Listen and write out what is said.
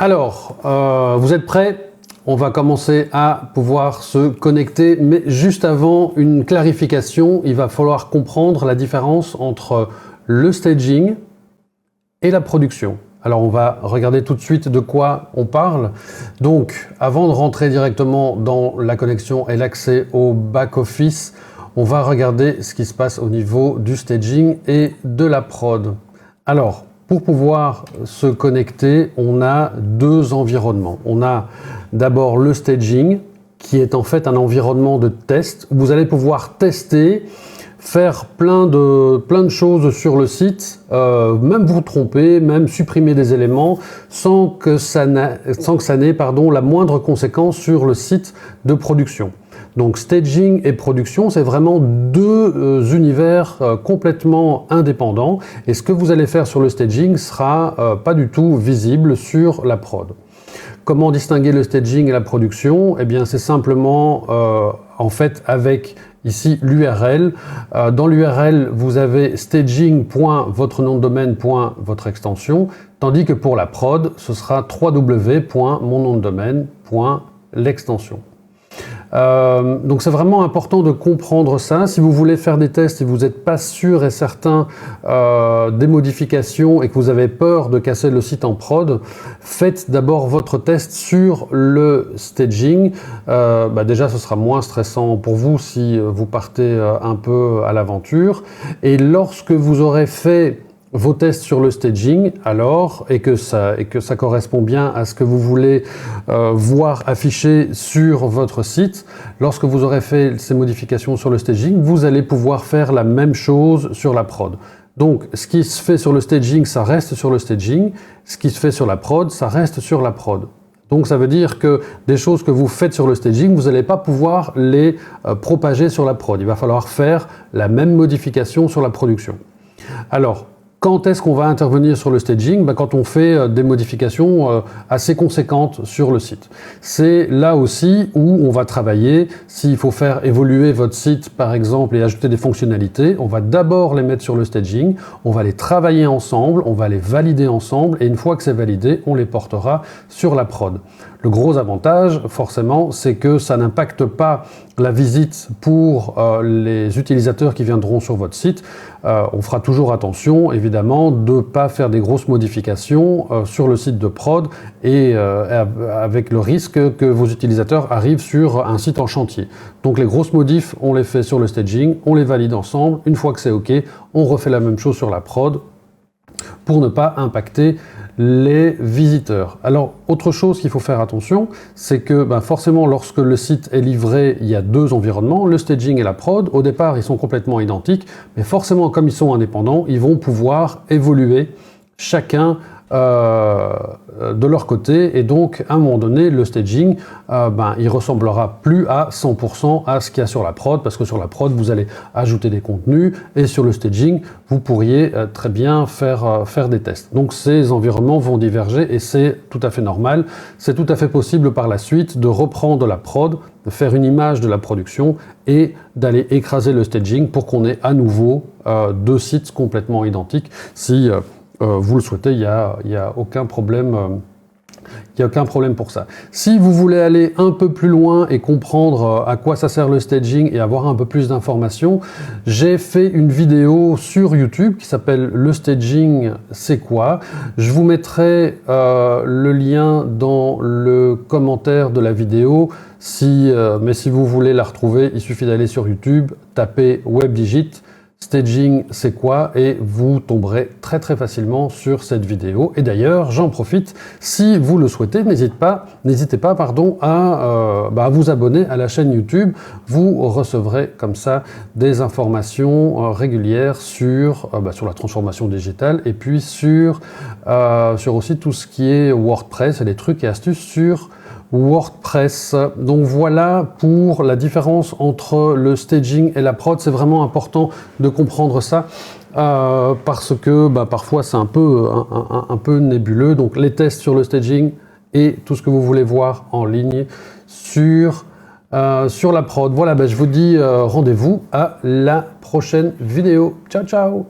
Alors, vous êtes prêts? On va commencer à pouvoir se connecter, mais juste avant, une clarification. Il va falloir comprendre la différence entre le staging et la production. Alors, on va regarder tout de suite de quoi on parle. Donc, avant de rentrer directement dans la connexion et l'accès au back-office, on va regarder ce qui se passe au niveau du staging et de la prod. Alors, pour pouvoir se connecter, on a deux environnements. On a d'abord le staging, qui est en fait un environnement de test, où vous allez pouvoir tester, faire plein de choses sur le site, même vous tromper, même supprimer des éléments, sans que ça n'ait la moindre conséquence sur le site de production. Donc staging et production, c'est vraiment deux univers complètement indépendants, et ce que vous allez faire sur le staging sera pas du tout visible sur la prod. Comment distinguer le staging et la production? Eh bien, c'est simplement en fait avec ici l'URL. Dans l'URL, vous avez staging.votre nom de domaine, votre extension, tandis que pour la prod, ce sera www.monnomdedomaine.l'extension. Donc c'est vraiment important de comprendre ça. Si vous voulez faire des tests et vous n'êtes pas sûr et certain des modifications et que vous avez peur de casser le site en prod, faites d'abord votre test sur le staging. Déjà ce sera moins stressant pour vous si vous partez un peu à l'aventure. Et lorsque vous aurez fait vos tests sur le staging, alors, et que ça correspond bien à ce que vous voulez voir affiché sur votre site, lorsque vous aurez fait ces modifications sur le staging, vous allez pouvoir faire la même chose sur la prod. Donc, ce qui se fait sur le staging, ça reste sur le staging. Ce qui se fait sur la prod, ça reste sur la prod. Donc, ça veut dire que des choses que vous faites sur le staging, vous n'allez pas pouvoir les propager sur la prod. Il va falloir faire la même modification sur la production. Alors, quand est-ce qu'on va intervenir sur le staging? Quand on fait des modifications assez conséquentes sur le site. C'est là aussi où on va travailler. S'il faut faire évoluer votre site, par exemple, et ajouter des fonctionnalités, on va d'abord les mettre sur le staging, on va les travailler ensemble, on va les valider ensemble, et une fois que c'est validé, on les portera sur la prod. Le gros avantage, forcément, c'est que ça n'impacte pas la visite pour les utilisateurs qui viendront sur votre site. On fera toujours attention, évidemment, de ne pas faire des grosses modifications sur le site de prod et avec le risque que vos utilisateurs arrivent sur un site en chantier. Donc les grosses modifs, on les fait sur le staging, on les valide ensemble. Une fois que c'est OK, on refait la même chose sur la prod pour ne pas impacter les visiteurs. Alors, autre chose qu'il faut faire attention, c'est que forcément, lorsque le site est livré, il y a deux environnements, le staging et la prod. Au départ, ils sont complètement identiques, mais forcément, comme ils sont indépendants, ils vont pouvoir évoluer chacun de leur côté, et donc à un moment donné le staging il ressemblera plus à 100% à ce qu'il y a sur la prod, parce que sur la prod vous allez ajouter des contenus et sur le staging vous pourriez très bien faire des tests. Donc ces environnements vont diverger et c'est tout à fait normal. C'est tout à fait possible par la suite de reprendre la prod, de faire une image de la production et d'aller écraser le staging pour qu'on ait à nouveau deux sites complètement identiques. Si vous le souhaitez, il n'y a aucun problème. Il n'y a aucun problème pour ça. Si vous voulez aller un peu plus loin et comprendre à quoi ça sert le staging et avoir un peu plus d'informations, j'ai fait une vidéo sur YouTube qui s'appelle « Le staging, c'est quoi ?» Je vous mettrai le lien dans le commentaire de la vidéo. Mais si vous voulez la retrouver, il suffit d'aller sur YouTube, taper WebDigit, staging c'est quoi, et vous tomberez très facilement sur cette vidéo. Et d'ailleurs, j'en profite, si vous le souhaitez, n'hésitez pas à vous abonner à la chaîne YouTube. Vous recevrez comme ça des informations régulières sur la transformation digitale et puis sur aussi tout ce qui est WordPress et des trucs et astuces sur WordPress. Donc voilà pour la différence entre le staging et la prod. C'est vraiment important de comprendre ça parce que parfois c'est un peu nébuleux. Donc les tests sur le staging et tout ce que vous voulez voir en ligne sur la prod. Voilà, je vous dis rendez-vous à la prochaine vidéo. Ciao, ciao!